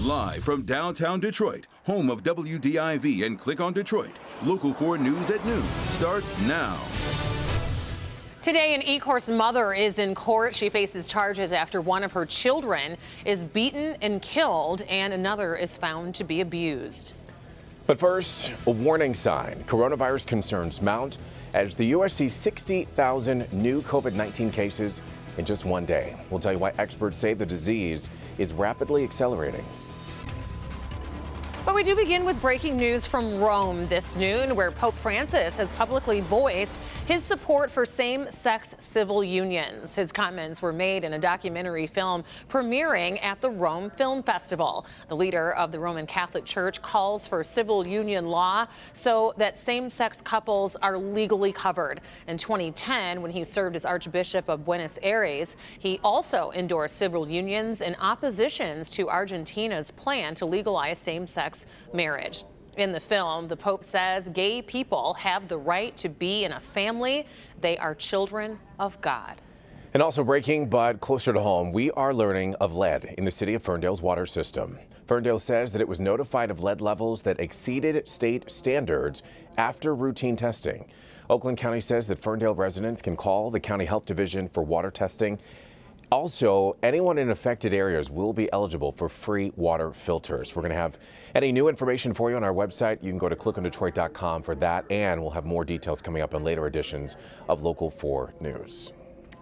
Live from downtown Detroit, home of WDIV and Click on Detroit, Local 4 News at noon starts now. Today, an Ecorse mother is in court. She faces charges after one of her children is beaten and killed, and another is found to be abused. But first, a warning sign. Coronavirus concerns mount as the U.S. sees 60,000 new COVID-19 cases in just one day. We'll tell you why experts say the disease is rapidly accelerating. But we do begin with breaking news from Rome this noon, where Pope Francis has publicly voiced his support for same-sex civil unions. His comments were made in a documentary film premiering at the Rome Film Festival. The leader of the Roman Catholic Church calls for civil union law so that same-sex couples are legally covered. In 2010, when he served as Archbishop of Buenos Aires, he also endorsed civil unions in opposition to Argentina's plan to legalize same-sex marriage. In the film, the Pope says gay people have the right to be in a family. They are children of God. And also breaking, but closer to home, we are learning of lead in the city of Ferndale's water system. Ferndale says that it was notified of lead levels that exceeded state standards after routine testing. Oakland County says that Ferndale residents can call the County Health Division for water testing. Also, anyone in affected areas will be eligible for free water filters. We're going to have any new information for you on our website. You can go to clickondetroit.com for that, and we'll have more details coming up in later editions of Local 4 News.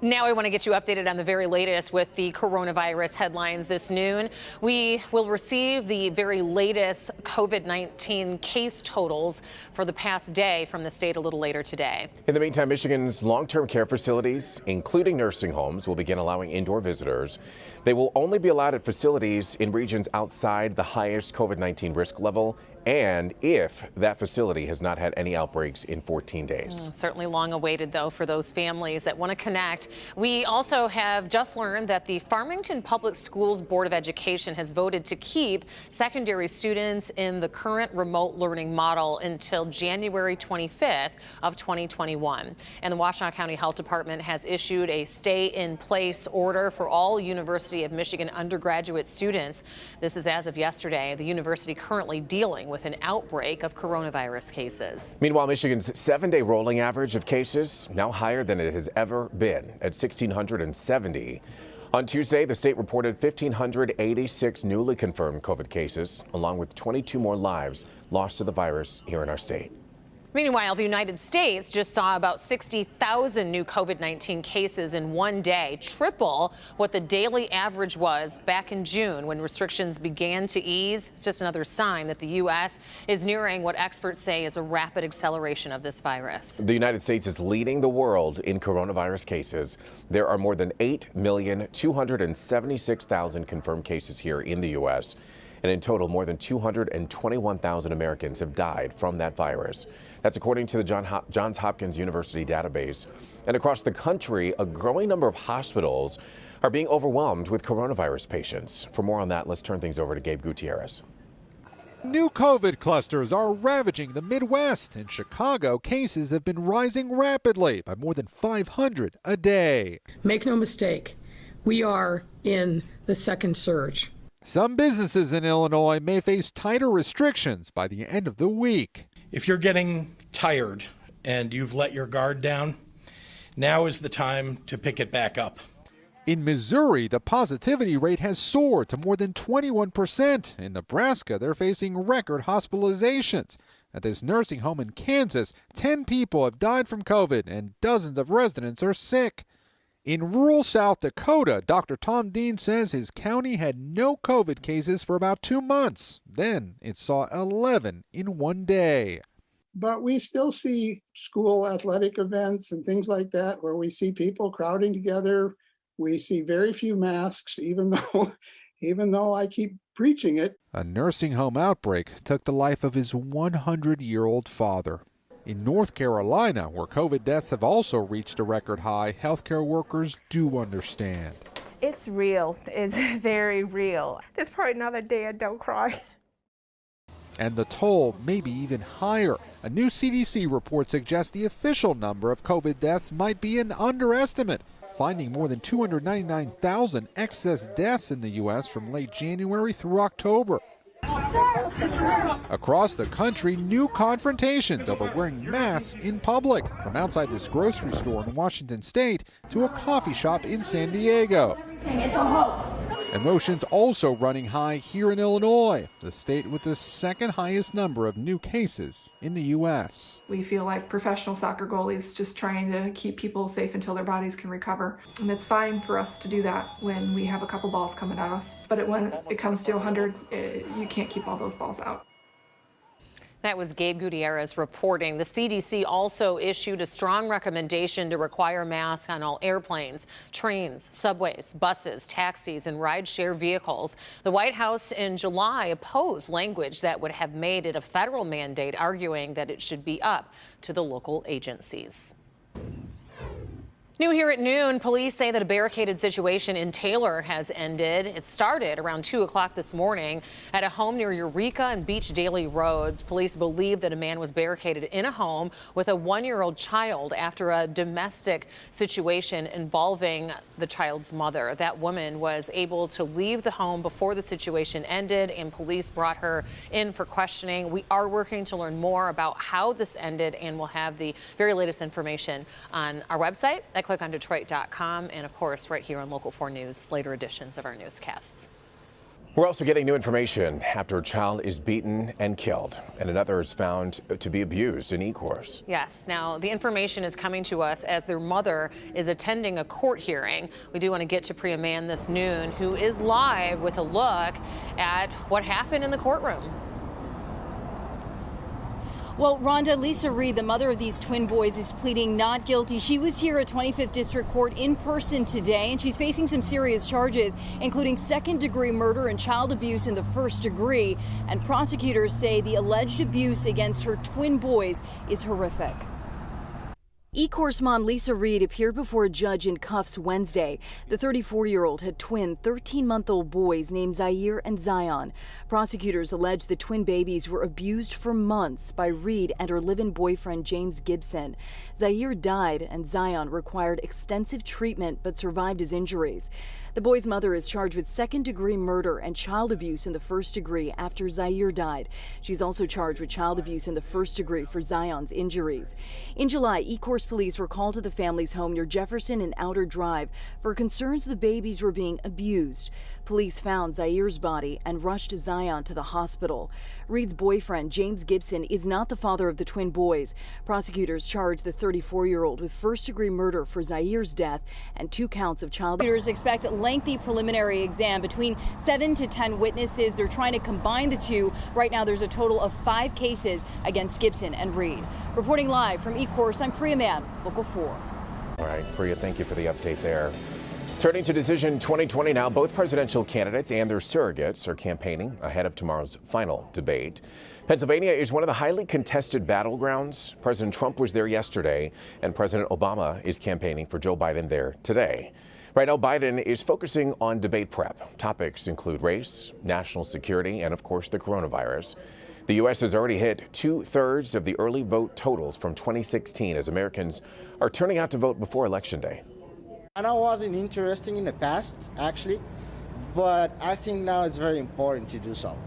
Now I want to get you updated on the very latest with the coronavirus headlines this noon. We will receive the very latest COVID-19 case totals for the past day from the state a little later today. In the meantime, Michigan's long-term care facilities, including nursing homes, will begin allowing indoor visitors. They will only be allowed at facilities in regions outside the highest COVID-19 risk level, and if that facility has not had any outbreaks in 14 days. Certainly long awaited, though, for those families that want to connect. We also have just learned that the Farmington Public Schools Board of Education has voted to keep secondary students in the current remote learning model until January 25th of 2021. And the Washtenaw County Health Department has issued a stay-in-place order for all University of Michigan undergraduate students. This is as of yesterday. The university currently dealing with an outbreak of coronavirus cases. Meanwhile, Michigan's 7-day rolling average of cases now higher than it has ever been at 1,670. On Tuesday, the state reported 1,586 newly confirmed COVID cases, along with 22 more lives lost to the virus here in our state. Meanwhile, the United States just saw about 60,000 new COVID-19 cases in one day, triple what the daily average was back in June when restrictions began to ease. It's just another sign that the U.S. is nearing what experts say is a rapid acceleration of this virus. The United States is leading the world in coronavirus cases. There are more than 8,276,000 confirmed cases here in the U.S., and in total, more than 221,000 Americans have died from that virus. That's according to the Johns Hopkins University database. And across the country, a growing number of hospitals are being overwhelmed with coronavirus patients. For more on that, let's turn things over to Gabe Gutierrez. New COVID clusters are ravaging the Midwest. In Chicago, cases have been rising rapidly by more than 500 a day. Make no mistake, we are in the second surge. Some businesses in Illinois may face tighter restrictions by the end of the week. If you're getting tired and you've let your guard down, now is the time to pick it back up. In Missouri, the positivity rate has soared to more than 21%. In Nebraska, they're facing record hospitalizations. At this nursing home in Kansas, 10 people have died from COVID and dozens of residents are sick. In rural South Dakota, Dr. Tom Dean says his county had no COVID cases for about 2 months. Then it saw 11 in one day. But we still see school athletic events and things like that where we see people crowding together. We see very few masks, even though I keep preaching it. A nursing home outbreak took the life of his 100-year-old father. In North Carolina, where COVID deaths have also reached a record high, healthcare workers do understand. It's real. It's very real. There's probably another day I don't cry. And the toll may be even higher. A new CDC report suggests the official number of COVID deaths might be an underestimate. finding more than 299,000 excess deaths in the U.S. from late January through October. Across the country, new confrontations over wearing masks in public, from outside this grocery store in Washington State to a coffee shop in San Diego. It's a hoax. Emotions also running high here in Illinois, the state with the second highest number of new cases in the U.S. We feel like professional soccer goalies just trying to keep people safe until their bodies can recover. And it's fine for us to do that when we have a couple balls coming at us. But when it comes to 100, you can't keep all those balls out. That was Gabe Gutierrez reporting. The CDC also issued a strong recommendation to require masks on all airplanes, trains, subways, buses, taxis, and rideshare vehicles. The White House in July opposed language that would have made it a federal mandate, arguing that it should be up to the local agencies. New here at noon, police say that a barricaded situation in Taylor has ended. It started around 2 o'clock this morning at a home near Eureka and Beach Daily Roads. Police believe that a man was barricaded in a home with a 1-year-old child after a domestic situation involving the child's mother. That woman was able to leave the home before the situation ended, and police brought her in for questioning. We are working to learn more about how this ended, and we'll have the very latest information on our website at clickondetroit.com, and of course right here on Local 4 News, later editions of our newscasts. We're also getting new information after a child is beaten and killed, and another is found to be abused in Ecorse. Yes. Now, the information is coming to us as their mother is attending a court hearing. We do want to get to Priya Mann this noon, who is live with a look at what happened in the courtroom. Well, Rhonda, Lisa Reed, the mother of these twin boys, is pleading not guilty. She was here at 25th District Court in person today, and she's facing some serious charges, including second-degree murder and child abuse in the first degree. And prosecutors say the alleged abuse against her twin boys is horrific. Ecorse mom Lisa Reed appeared before a judge in cuffs Wednesday. The 34-year-old had twin 13-month-old boys named Zaire and Zion. Prosecutors allege the twin babies were abused for months by Reed and her live-in boyfriend James Gibson. Zaire died and Zion required extensive treatment but survived his injuries. The boy's mother is charged with second-degree murder and child abuse in the first degree after Zaire died. She's also charged with child abuse in the first degree for Zion's injuries. In July, Ecorse police were called to the family's home near Jefferson and Outer Drive for concerns the babies were being abused. Police found Zaire's body and rushed Zion to the hospital. Reed's boyfriend, James Gibson, is not the father of the twin boys. Prosecutors charged the 34-year-old with first-degree murder for Zaire's death and 2 counts of child. Prosecutors expect a lengthy preliminary exam between 7 to 10 witnesses. They're trying to combine the two. Right now, there's a total of 5 cases against Gibson and Reed. Reporting live from Ecorse, I'm Priya Mann, Local 4. All right, Priya, thank you for the update there. Turning to Decision 2020 now, both presidential candidates and their surrogates are campaigning ahead of tomorrow's final debate. Pennsylvania is one of the highly contested battlegrounds. President Trump was there yesterday, and President Obama is campaigning for Joe Biden there today. Right now, Biden is focusing on debate prep. Topics include race, national security, and of course, the coronavirus. The U.S. has already hit 2/3 of the early vote totals from 2016 as Americans are turning out to vote before Election Day. I know it wasn't interesting in the past, actually, but I think now it's very important to do so.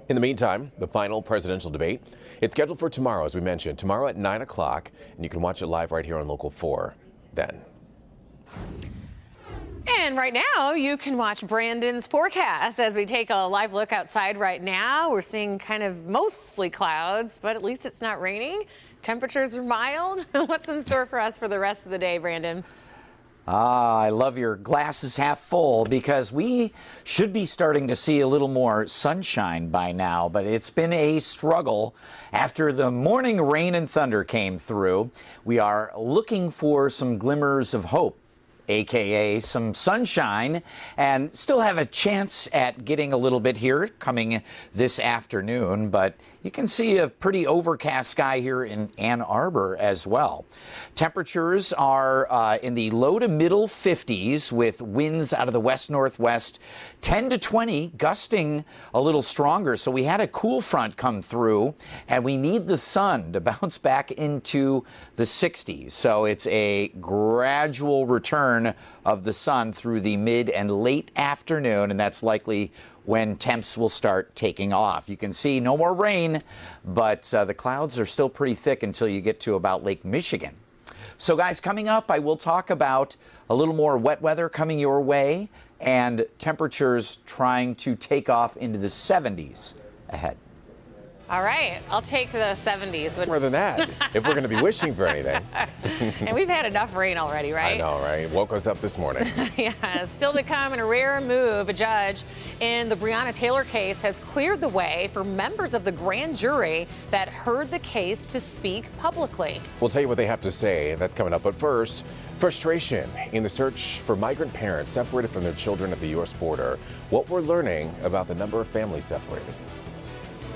In the meantime, the final presidential debate, it's scheduled for tomorrow, as we mentioned, tomorrow at 9 o'clock, and you can watch it live right here on Local 4 then. And right now, you can watch Brandon's forecast as we take a live look outside right now. We're seeing kind of mostly clouds, but at least it's not raining. Temperatures are mild. What's in store for us for the rest of the day, Brandon? I love your glasses half full because we should be starting to see a little more sunshine by now, but it's been a struggle after the morning rain and thunder came through. We are looking for some glimmers of hope, aka some sunshine, and still have a chance at getting a little bit here coming this afternoon, but You can see a pretty overcast sky here in Ann Arbor as well. Temperatures are in the low to middle 50s with winds out of the west-northwest, 10 to 20, gusting a little stronger. So we had a cool front come through, and we need the sun to bounce back into the 60s. So it's a gradual return of the sun through the mid and late afternoon, and that's likely when temps will start taking off. You can see no more rain, but the clouds are still pretty thick until you get to about Lake Michigan. So guys, coming up, I will talk about a little more wet weather coming your way and temperatures trying to take off into the 70s ahead. All right, I'll take the 70s. More than that, if we're going to be wishing for anything. And we've had enough rain already, right? I know, right? Woke us up this morning. Yeah, still to come in a rare move, a judge in the Breonna Taylor case has cleared the way for members of the grand jury that heard the case to speak publicly. We'll tell you what they have to say. That's coming up. But first, frustration in the search for migrant parents separated from their children at the U.S. border. What we're learning about the number of families separated.